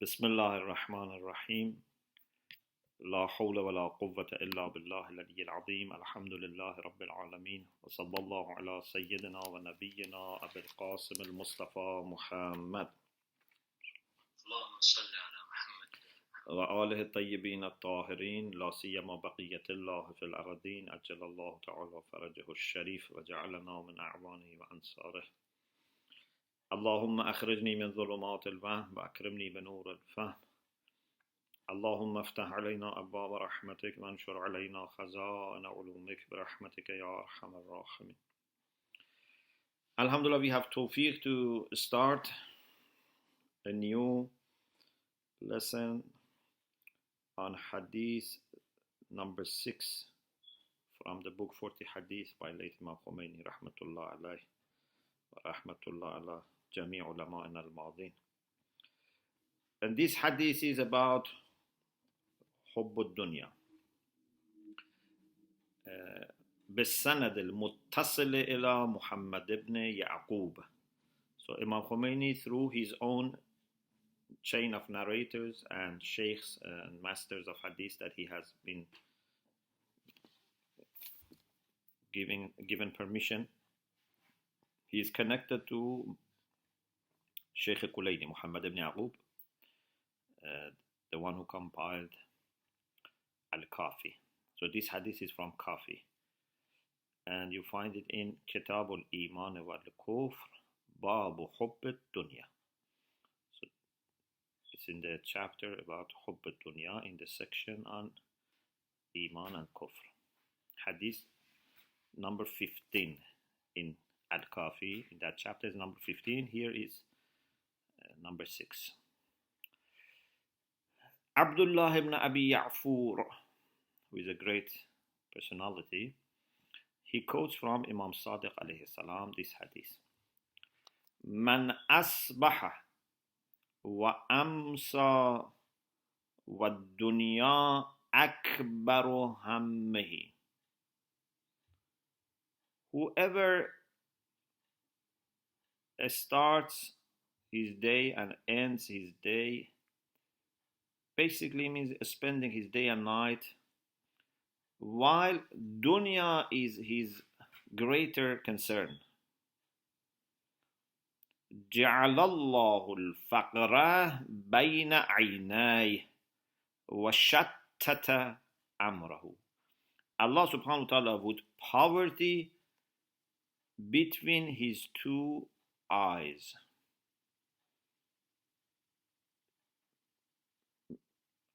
بسم الله الرحمن الرحيم لا حول ولا قوة إلا بالله العلي العظيم الحمد لله رب العالمين وصلى الله على سيدنا ونبينا أبي القاسم المصطفى محمد اللهم صل على محمد وآله الطيبين الطاهرين لا سيما بقية الله في الأرضين أجل الله تعالى فرجه الشريف وجعلنا من أعوانه وأنصاره اللهم أخرجني من ظلمات الوهم وأكرمني بنور الفهم اللهم افتح علينا أبواب رحمتك وانشر علينا خزائن علومك برحمتك يا أرحم الراحمين. Alhamdulillah, we have tawfiq to start a new lesson on Hadith number 6 from the book 40 Hadith by late Imam Khomeini rahmatullah alayh wa rahmatullah ala jami' ulama'ina al-madin. And this hadith is about HUBB الدنيا بالسند المتصل إلى محمد ibn Ya'qub. So Imam Khomeini, through his own chain of narrators and sheikhs and masters of hadith that he has been given permission, he is connected to Sheikh Kulayni, Muhammad ibn Ya'qub, the one who compiled Al-Kafi. So this hadith is from Kafi, and you find it in Kitab al-Iman wal-Kufr, Babu Hubb al-Dunya. So it's in the chapter about Hubb al-Dunya, in the section on Iman and Kufr. Hadith number 15 in Al-Kafi. In that chapter is number 15. Here is number 6. Abdullah ibn Abi Ya'fur, who is a great personality, he quotes from Imam Sadiq alayhi salam this hadith: Man asbaha wa amsa wa dunya akbaru hammihi. Whoever starts his day and ends his day basically means spending his day and night while dunya is his greater concern. جعل الله الفقر بين عينيه وشتت أمره. Allah subhanahu wa ta'ala put poverty between his two eyes.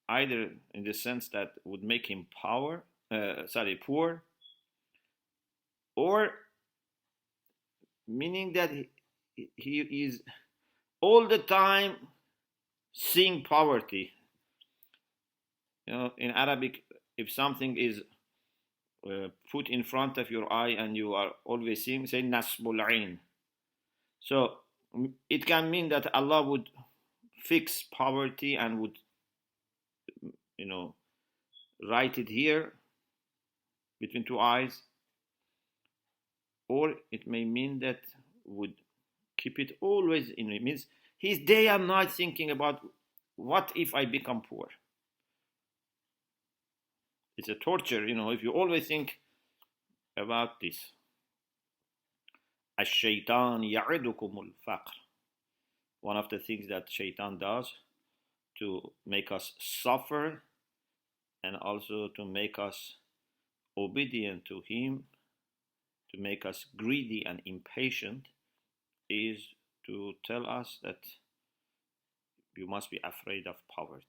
Either in the sense that would make him poor, or meaning that he is all the time seeing poverty. You know, in Arabic, if something is put in front of your eye and you are always seeing, say nasbul ain. So it can mean that Allah would fix poverty and would, write it here between two eyes, or it may mean that would keep it always in. It means he's day and night thinking about what if I become poor. It's a torture, if you always think about this. Ash-shaytan ya'idukumul faqr. One of the things that shaitan does to make us suffer and also to make us obedient to him, to make us greedy and impatient, is to tell us that you must be afraid of poverty.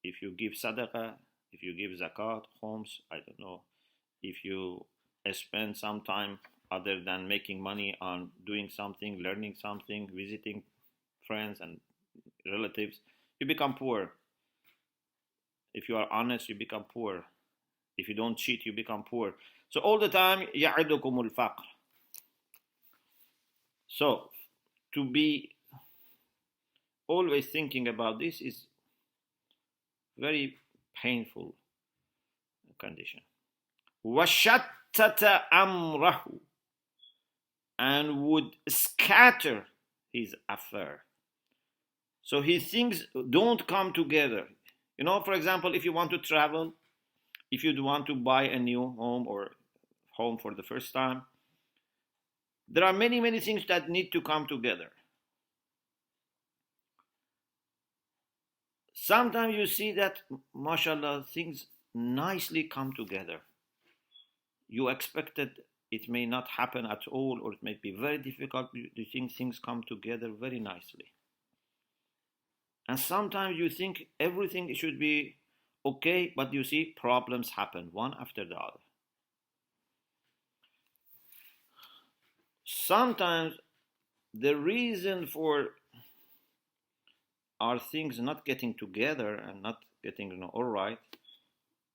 If you give sadaqah, if you give zakat, khums, I don't know, if you spend some time other than making money on doing something, learning something, visiting friends and relatives, you become poor. If you are honest, you become poor. If you don't cheat, you become poor. So all the time, ya'idukumul faqr. So to be always thinking about this is very painful condition. وَشَتَّتَ أَمْرَهُ, and would scatter his affair. So his things don't come together. You know, for example, if you want to travel, if you want to buy a new home or home for the first time, there are many, many things that need to come together. Sometimes you see that, mashallah, things nicely come together. You expected it may not happen at all, or it may be very difficult. You think things come together very nicely. And sometimes you think everything should be okay, but you see problems happen one after the other. Sometimes the reason for our things not getting together and not getting all right,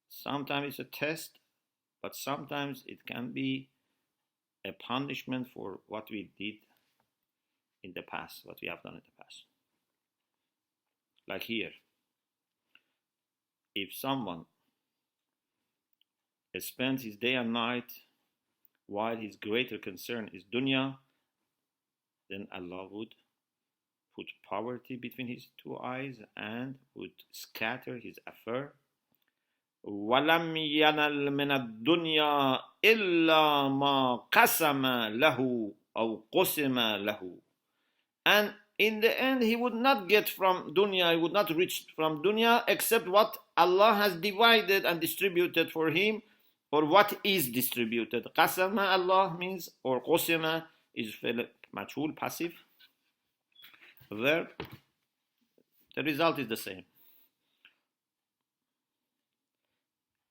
sometimes it's a test, but sometimes it can be a punishment for what we did in the past, what we have done in the past. Like here, if someone spends his day and night while his greater concern is dunya, then Allah would put poverty between his two eyes and would scatter his affair. وَلَمْ يَنَلْ مِنَ الدُّنْيَا إِلَّا مَا قَسَمَ لَهُ أَوْ قُسِمَ لَهُ. And in the end, he would not get from dunya, he would not reach from dunya except what Allah has divided and distributed for him, or what is distributed. Qasama Allah means, or qusima is majhul, passive verb. The result is the same.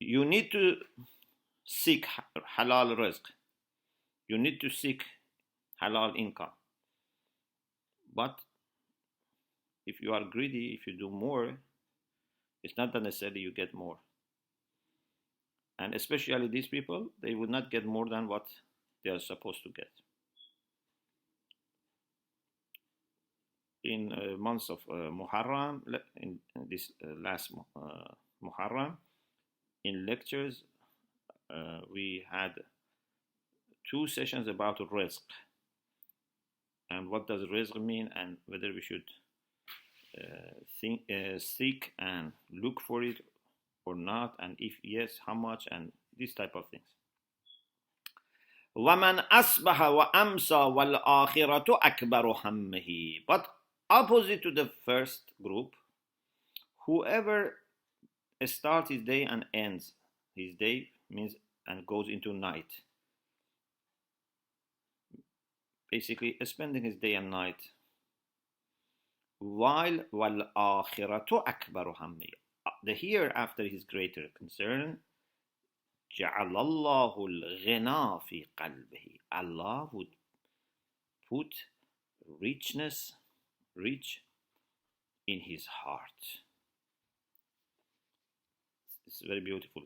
You need to seek halal rizq. You need to seek halal income. But if you are greedy, if you do more, it's not necessarily you get more. And especially these people, they would not get more than what they are supposed to get. In months of Muharram, in this last Muharram, in lectures, we had 2 sessions about rizq. And what does rizq mean, and whether we should seek and look for it or not, and if yes, how much, and this type of things. وَمَنْ أَصْبَحَ وَأَمْسَى وَالْآخِرَةُ أَكْبَرُ هَمِّهِ. But opposite to the first group, whoever starts his day and ends his day, means and goes into night, basically spending his day and night, while وَالْآخِرَةُ أَكْبَرُ هَمِّهِ, the hereafter is greater concern. جَعَلَ اللَّهُ الْغِنَى فِي قَلْبِهِ. Allah would put rich in his heart. It's very beautiful.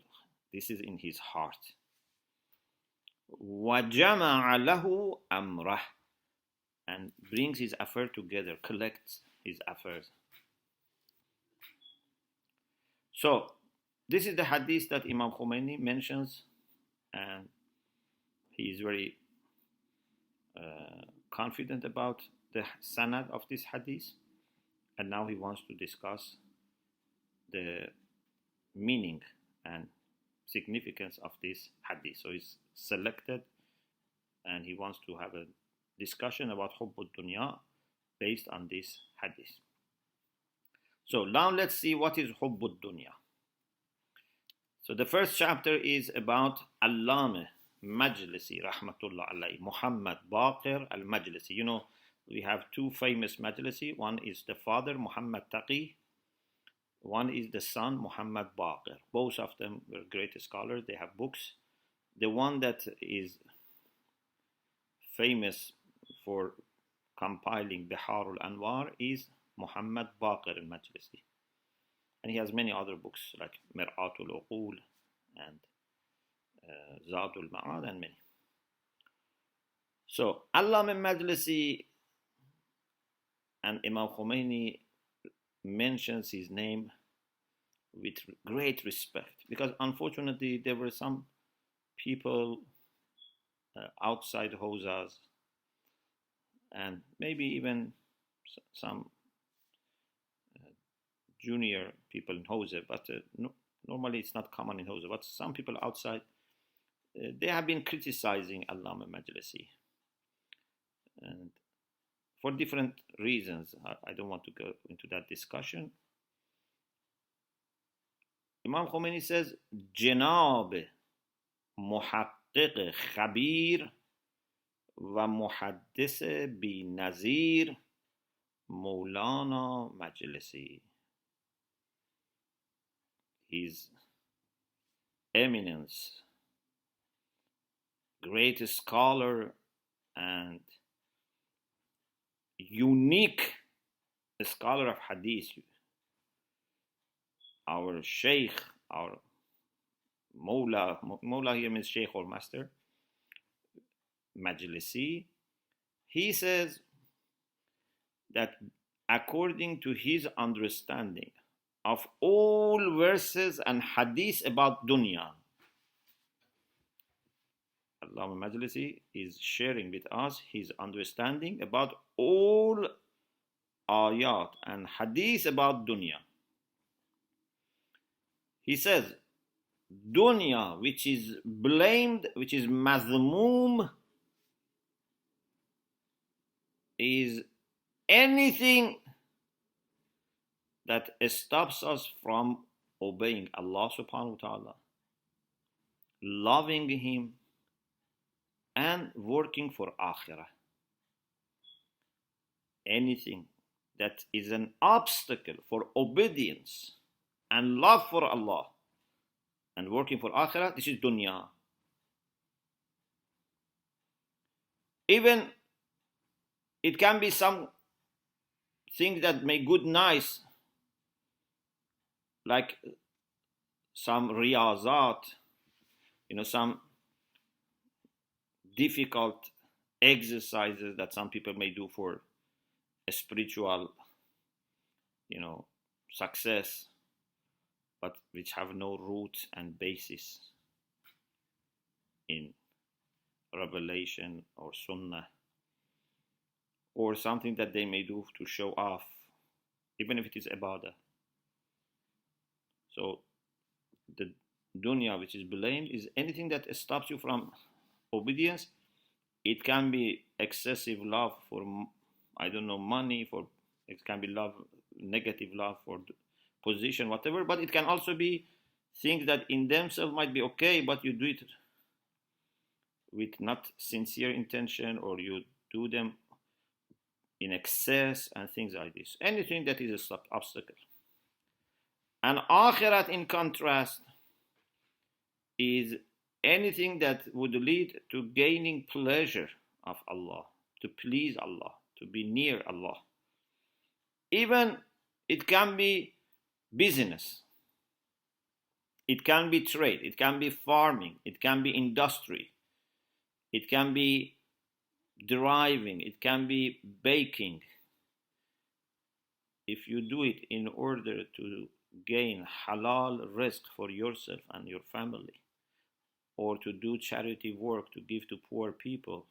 This is in his heart. وَجَمَعَ لَهُ أَمْرَهُ. And brings his affair together, collects his affairs. So, this is the hadith that Imam Khomeini mentions, and he is very confident about the sanad of this hadith, and now he wants to discuss the meaning and significance of this hadith. So he's selected, and he wants to have a discussion about HUBB al-DUNYA based on this hadith. So now let's see what is HUBB al-DUNYA. So the first chapter is about Allama Majlisi, rahmatullah alayhi, Muhammad Baqir al-Majlisi. You know, we have 2 famous Majlisi. One is the father, Muhammad Taqi. One is the son, Muhammad Baqir. Both of them were great scholars. They have books. The one that is famous for compiling Bihar al-Anwar is Muhammad Baqir al-Majlisi. And he has many other books like Mir'atul Uqul and Zadul Ma'ad and many. So Allama Majlisi, and Imam Khomeini mentions his name with great respect, because unfortunately there were some people outside Hawzas, and maybe even some junior people in Hosea, but normally it's not common in Hosea. But some people outside, they have been criticizing Allama Majlisi, and for different reasons. I don't want to go into that discussion. Imam Khomeini says, Janab Muhaqqiq Khabir wa Muhaddis bi Nazir Maulana Majlisi. His eminence, great scholar and unique scholar of Hadith, our Sheikh, our Mawla here means Sheikh or Master, Majlisi, he says that according to his understanding of all verses and hadith about dunya, Allama Majlisi is sharing with us his understanding about all ayat and hadith about dunya. He says, dunya, which is blamed, which is mazmoom, is anything that stops us from obeying Allah subhanahu wa ta'ala, loving Him, and working for akhirah. Anything that is an obstacle for obedience and love for Allah and working for akhirah, this is dunya. Even it can be some things that make good nice, like some riyazat, some difficult exercises that some people may do for a spiritual, success, but which have no root and basis in revelation or sunnah, or something that they may do to show off, even if it is ibadah. So the dunya, which is blamed, is anything that stops you from obedience. It can be excessive love for, money, it can be love, negative love for position, whatever, but it can also be things that in themselves might be okay, but you do it with not sincere intention, or you do them in excess and things like this. Anything that is an obstacle. And akhirat, in contrast, is anything that would lead to gaining pleasure of Allah, to please Allah, to be near Allah. Even it can be business, it can be trade, it can be farming, it can be industry, it can be driving, it can be baking. If you do it in order to gain halal rizq for yourself and your family, or to do charity work, to give to poor people,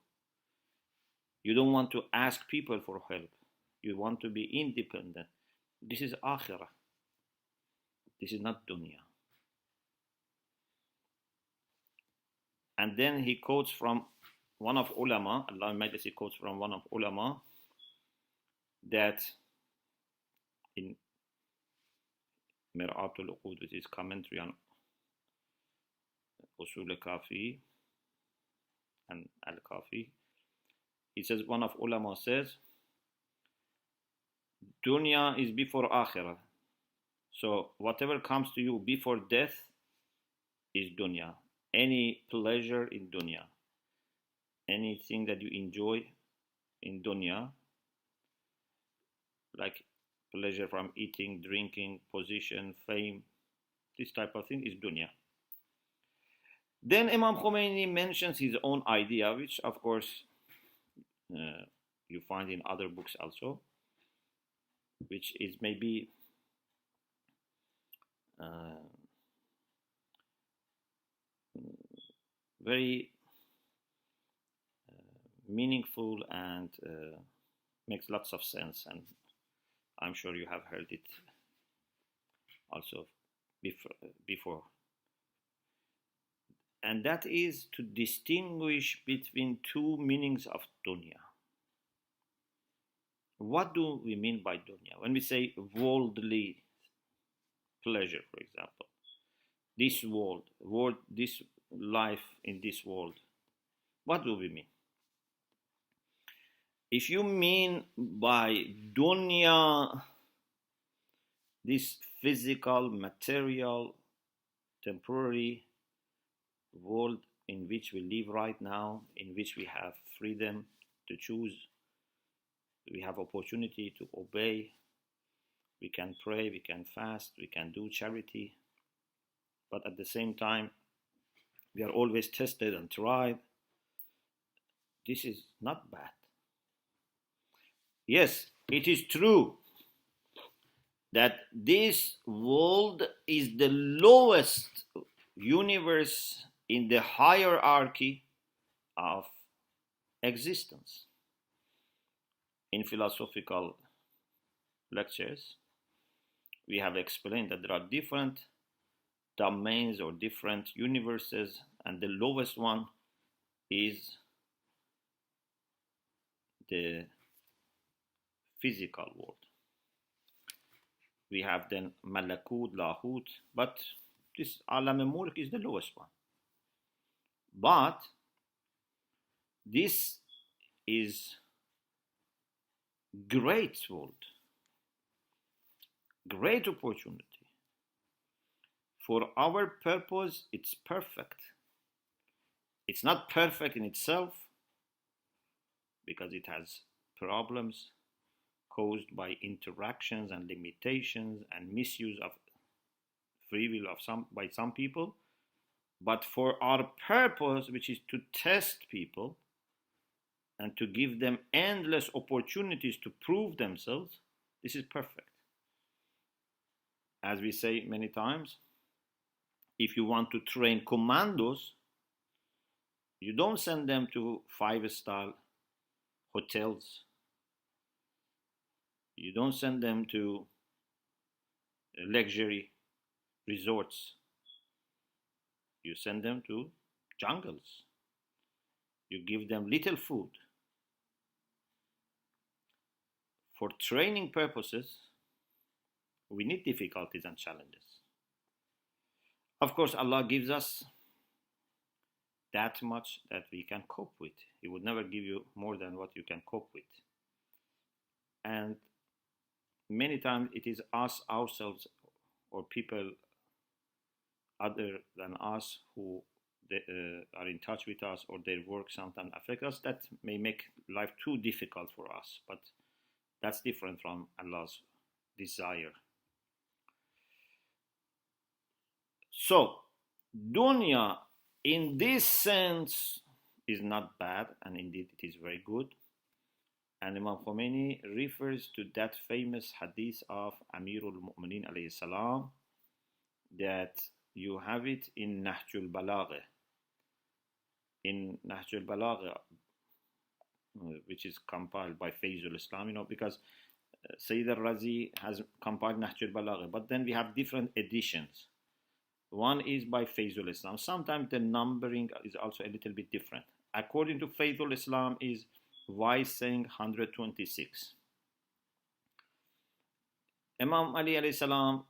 you don't want to ask people for help, you want to be independent, this is akhirah. This is not dunya. And then he quotes from one of ulama, Allah Majlisi quotes from one of ulama, that in Mir'atul Uqud, which is commentary on Usul Kafi and Al-Kafi, he says, one of ulama says, dunya is before akhirah. So whatever comes to you before death is dunya. Any pleasure in dunya, anything that you enjoy in dunya, like pleasure from eating, drinking, position, fame, this type of thing is dunya. Then Imam Khomeini mentions his own idea, which of course you find in other books also, which is maybe very meaningful and makes lots of sense, and I'm sure you have heard it also before. And that is to distinguish between two meanings of dunya. What do we mean by dunya? When we say worldly pleasure, for example, this world, this life in this world, what do we mean? If you mean by dunya this physical, material, temporary world in which we live right now, in which we have freedom to choose, we have opportunity to obey, we can pray, we can fast, we can do charity, but at the same time we are always tested and tried. This is not bad. Yes, it is true that this world is the lowest universe in the hierarchy of existence. In philosophical lectures, we have explained that there are different domains or different universes, and the lowest one is the physical world. We have then Malakut, Lahut, but this Alam Mulk is the lowest one. But this is great world, great opportunity. For our purpose, it's perfect. It's not perfect in itself because it has problems caused by interactions and limitations and misuse of free will of by some people. But for our purpose, which is to test people and to give them endless opportunities to prove themselves, this is perfect. As we say many times, if you want to train commandos, you don't send them to 5-star hotels. You don't send them to luxury resorts. You send them to jungles. You give them little food. For training purposes, we need difficulties and challenges. Of course, Allah gives us that much that we can cope with. He would never give you more than what you can cope with. And many times it is us ourselves or people other than us who are in touch with us, or their work sometimes affect us, that may make life too difficult for us. But that's different from Allah's desire. So, dunya in this sense is not bad, and indeed it is very good. And Imam Khomeini refers to that famous hadith of Amirul Mu'minin alayhi salam, that you have it in Nahjul Balagha. In Nahjul Balagha, which is compiled by Fayzul Islam, because Sayyid al-Razi has compiled Nahjul Balagha, but then we have different editions. One is by Fayzul Islam. Sometimes the numbering is also a little bit different. According to Fayzul Islam is wise saying 126. Imam Ali alayhi salam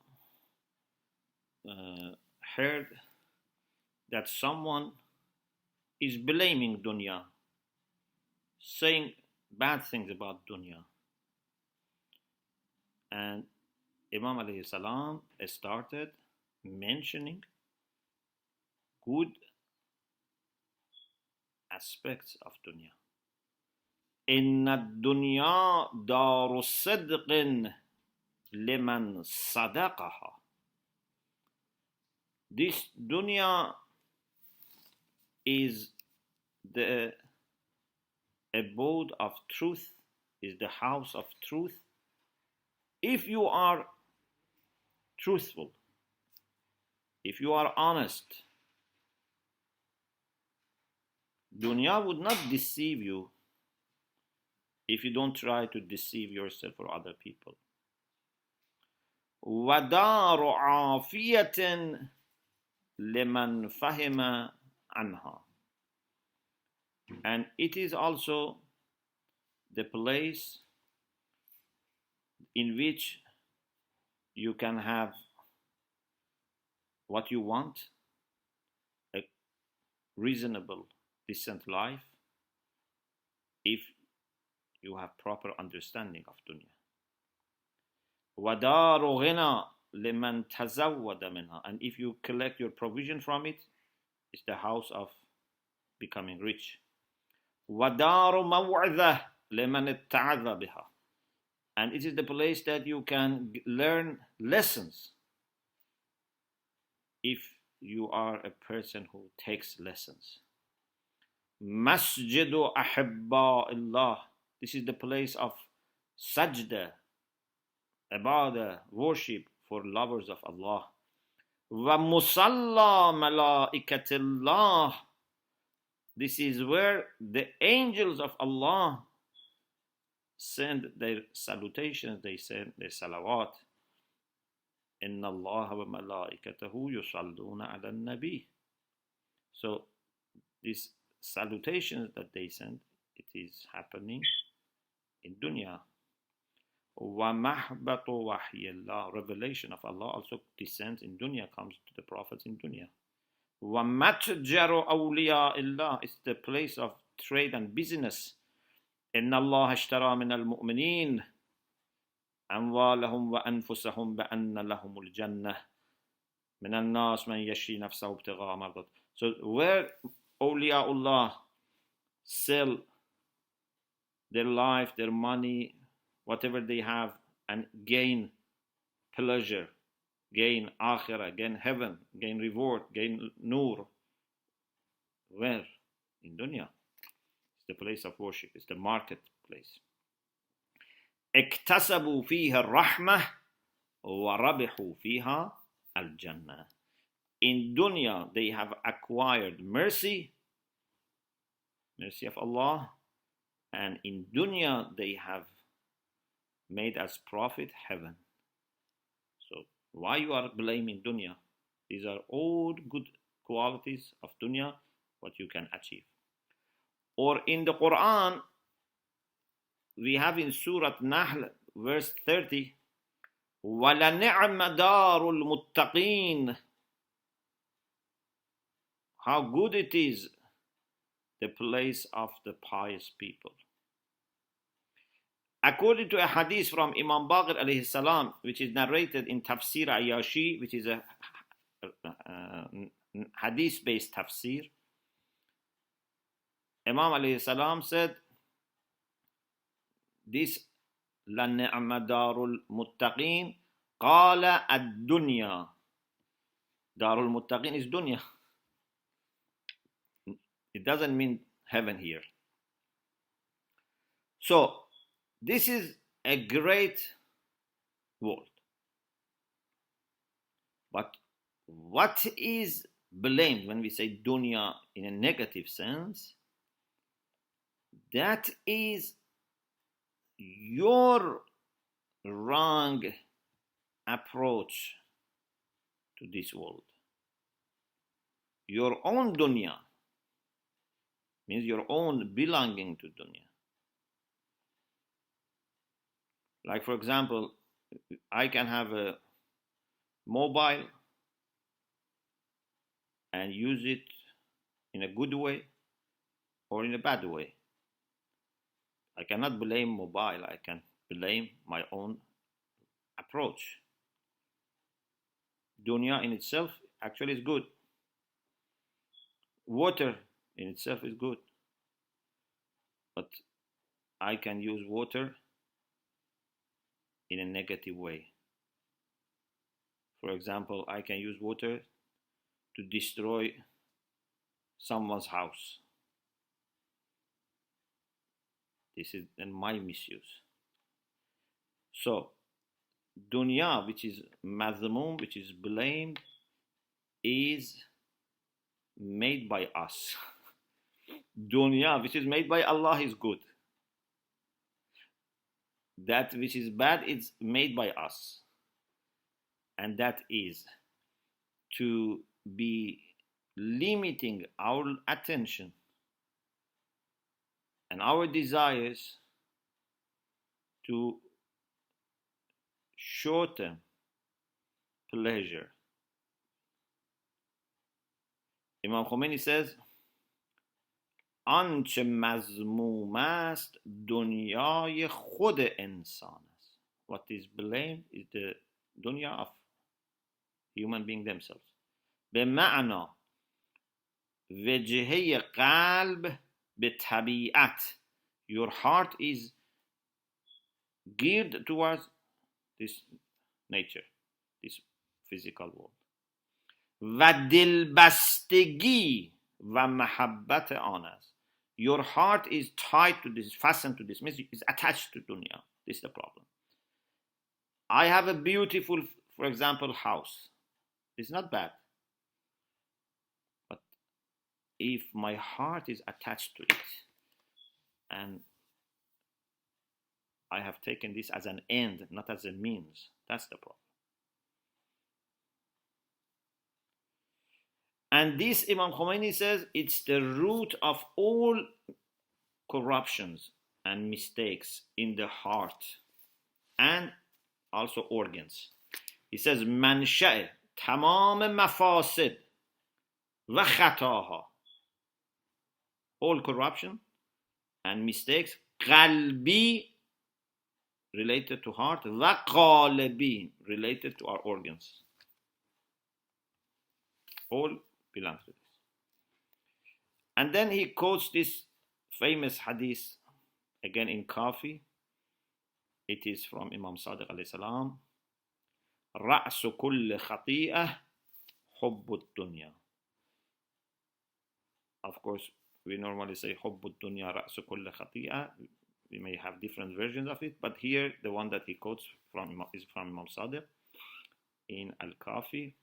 heard that someone is blaming dunya, saying bad things about dunya. And Imam alayhi salam started mentioning good aspects of dunya. Inna dunya daru sidqin liman sadaqaha. This dunya is the abode of truth, is the house of truth, if you are truthful, if you are honest. Dunya would not deceive you if you don't try to deceive yourself or other people. وَدَارُ عَافِيَةٍ لِمَنْ فَهِمَ عَنْهَا. And it is also the place in which you can have what you want, a reasonable, decent life, if you have proper understanding of dunya. وَدَارُ غِنَى لِمَنْ تَزَوَّدَ مِنْهَا. And if you collect your provision from it, it's the house of becoming rich. وَدَارُ مَوْعِظَةٍ لِمَنْ اتَّعَذَ بِهَا. And it is the place that you can learn lessons if you are a person who takes lessons. Masjidu ahibba illah. This is the place of sajda, ibadah, worship for lovers of Allah. Wa musalla malaikatillah. This is where the angels of Allah send their salutations, they send their salawat. Inna Allah wa malaikatahu yusalluna ala nabi. So these salutations that they send, it is happening in dunya. Wa mahbatu wahyillah. Revelation of Allah also descends in dunya, comes to the prophets in dunya. Wa matjaru awliya illah. It's the place of trade and business. Inna Allah ashtara min al-mu'minin أموالهم وأنفسهم بأن لهم الجنة من الناس من يشري نفسه ابتغاء مرضات. So where awliyaullah sell their life, their money, whatever they have, and gain pleasure, gain akhirah, gain heaven, gain reward, gain nur. Where? In dunya. It's the place of worship. It's the marketplace. اكتسبوا فيها الرحمة وربحوا فيها الجنة. In dunya they have acquired mercy of Allah, and in dunya they have made as profit heaven. So why you are blaming dunya? These are all good qualities of dunya, what you can achieve. Or in the Quran, we have in Surah Nahl, verse 30, وَلَنِعْمَ دَارُ الْمُتَّقِينَ. How good it is, the place of the pious people. According to a hadith from Imam Baqir alayhi salam, which is narrated in Tafsir Ayashi, which is a hadith-based tafsir, Imam alayhi salam said, this لَنِعْمَ دَارُ الْمُتَّقِينَ قَالَ الدُّنْيَا. Darul Muttaqin is dunya. It doesn't mean heaven here. So this is a great world. But what is blamed when we say dunya in a negative sense? That is your wrong approach to this world. Your own dunya means your own belonging to dunya. Like for example, I can have a mobile and use it in a good way or in a bad way. I cannot blame mobile, I can blame my own approach. Dunya in itself actually is good. Water in itself is good. But I can use water in a negative way. For example, I can use water to destroy someone's house. This is in my misuse. So, dunya, which is mazmum, which is blamed, is made by us. Dunya, which is made by Allah, is good. That which is bad is made by us. and that is to be limiting our attention and our desires to short-term pleasure. Imam Khomeini says, آنچه مذموم است دنیای خود انسان است. What is blamed is the dunya of human being themselves. به معنا وجهه قلب به طبیعت. Your heart is geared towards this nature, this physical world. و دلبستگی و محبت آن است. Your heart is tied to this, fastened to this, means it's attached to dunya. This is the problem. I have a beautiful, for example, house. It's not bad. But if my heart is attached to it, and I have taken this as an end, not as a means, that's the problem. And this, Imam Khomeini says, it's the root of all corruptions and mistakes in the heart and also organs. He says, منشأ تمام مفاسد و خطاها. All corruption and mistakes, قلبی, related to heart, و قالبی, related to our organs. All belongs to this. And then he quotes this famous hadith again in Kafi. It is from Imam Sadiq alayhi salam. رأس كل خطيئة حب الدنيا. Of course, we normally say حب الدنيا رأس كل خطيئة. We may have different versions of it, but here the one that he quotes from is from Imam Sadiq in Al-Kafi.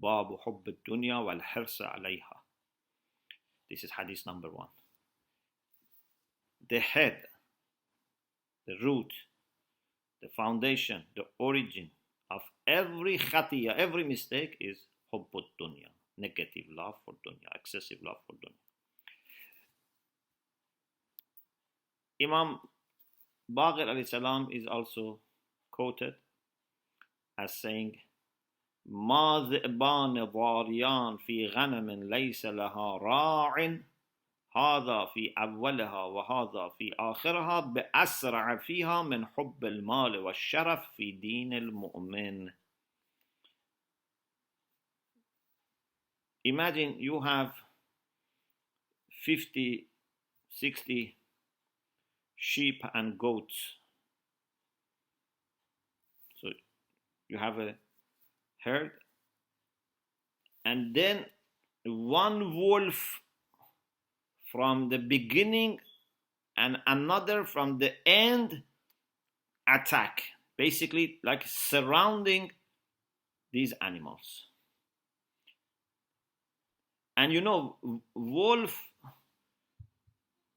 باب حب الدنيا والحرص عليها. This is hadith number 1. The head, the root, the foundation, the origin of every khatiyah, every mistake is حب الدنيا, negative love for dunya, excessive love for dunya. Imam Baqir alayhi salam is also quoted as saying, ما ذئبان ضاريان في غنم ليس لها راع هذا في أولها وهذا في آخرها بأسرع فيها من حب المال والشرف في دين المؤمن. Imagine you have 50, 60 sheep and goats. So you have a herd, and then one wolf from the beginning and another from the end attack, basically like surrounding these animals. And you know, wolf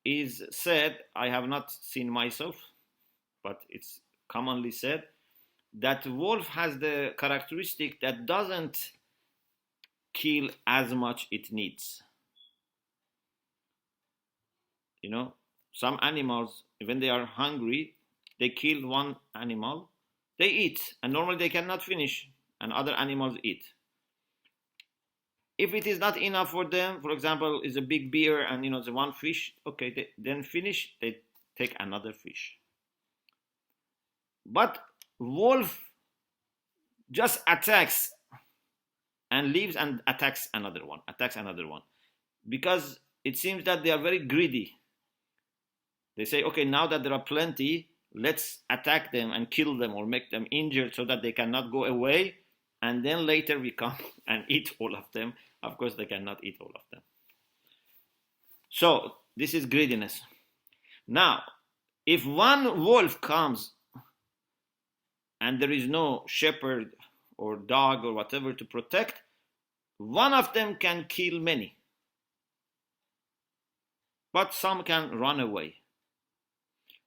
is said, I have not seen myself, but it's commonly said, that wolf has the characteristic that doesn't kill as much it needs. You know, some animals, when they are hungry, they kill one animal, they eat, and normally they cannot finish, and other animals eat. If it is not enough for them, for example, is a big bear and the one fish, okay, they then finish, they take another fish. But wolf just attacks and leaves and attacks another one, because it seems that they are very greedy. They say, okay, now that there are plenty, let's attack them and kill them or make them injured so that they cannot go away, and then later we come and eat all of them. Of course, they cannot eat all of them. So this is greediness. Now, if one wolf comes and there is no shepherd or dog or whatever to protect, one of them can kill many. But some can run away.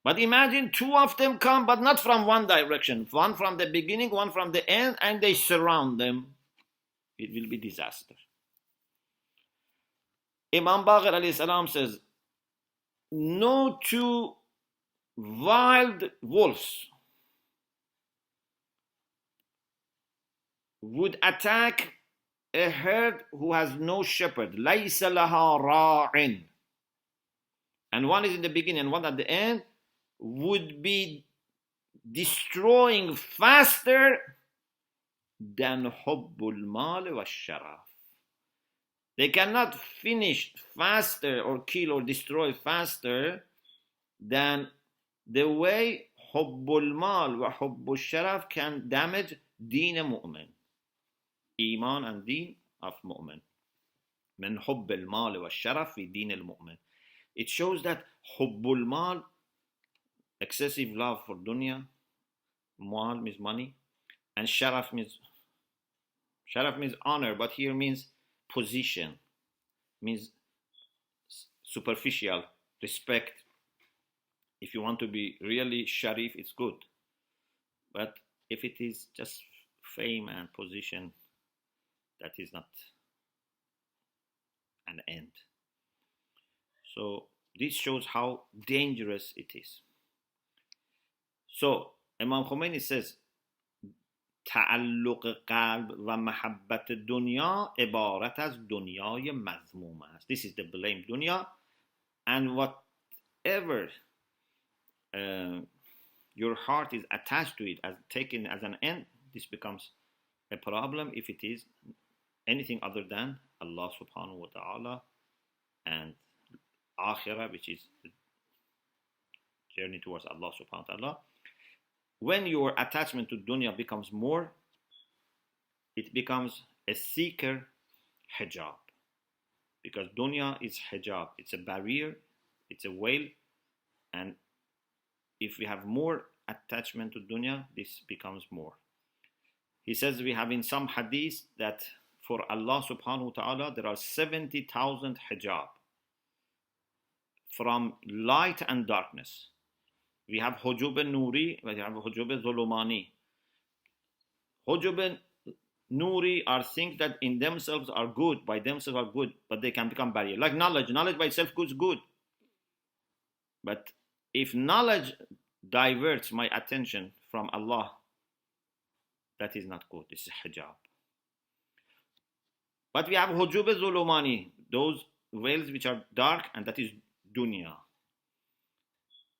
But imagine two of them come, but not from one direction. One from the beginning, one from the end, and they surround them. It will be disaster. Imam Baqir alayhi salam says, no two wild wolves would attack a herd who has no shepherd. لَيْسَ لَهَا رَاعٍ. And one is in the beginning and one at the end, would be destroying faster than حُبُّ الْمَالِ وَالشَّرَفِ. They cannot finish faster or kill or destroy faster than the way حُبُّ الْمَال وَحُبُّ الشَّرَفِ can damage deen mu'min. Iman and deen of mu'min. من حُبِّ الْمَال وَالشَّرَفِ في دين المؤمن. It shows that حُبُّ الْمَال, excessive love for dunya, mal means money, and sharaf means honor, but here means position, means superficial respect. If you want to be really sharif, it's good, but if it is just fame and position, that is not an end. So this shows how dangerous it is. So Imam Khomeini says, تعلق قلب و محبت دنیا عبارت از دنیای مذموم است. This is the blame dunya, and whatever your heart is attached to it as taken as an end, this becomes a problem if it is anything other than Allah subhanahu wa ta'ala and akhirah, which is the journey towards Allah subhanahu wa ta'ala. When your attachment to dunya becomes more, it becomes a seeker hijab. Because dunya is hijab, it's a barrier, it's a veil, and if we have more attachment to dunya, this becomes more. He says we have in some hadiths that for Allah subhanahu wa ta'ala there are 70,000 hijab from light and darkness. We have hujub nuri, we have hujub zulumani. Hujub nuri are things that in themselves are good, by themselves are good, but they can become barrier. Like knowledge. Knowledge by itself is good. But if knowledge diverts my attention from Allah, that is not good. This is hijab. But we have hujub zulumani, those veils which are dark, and that is dunya.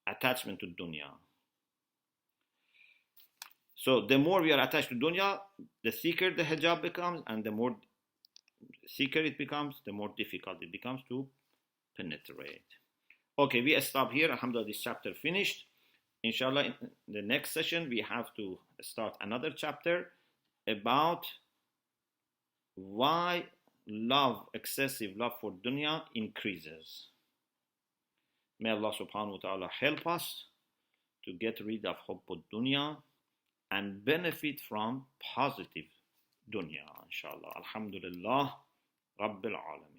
Attachment to dunya. So the more we are attached to dunya, the thicker the hijab becomes, and the more thicker it becomes, the more difficult it becomes to penetrate. Okay, we stop here. Alhamdulillah, this chapter finished. Inshallah, in the next session, we have to start another chapter about why excessive love for dunya increases. May Allah subhanahu wa ta'ala help us to get rid of hubb dunya and benefit from positive dunya, inshallah. Alhamdulillah, Rabbil Alamin.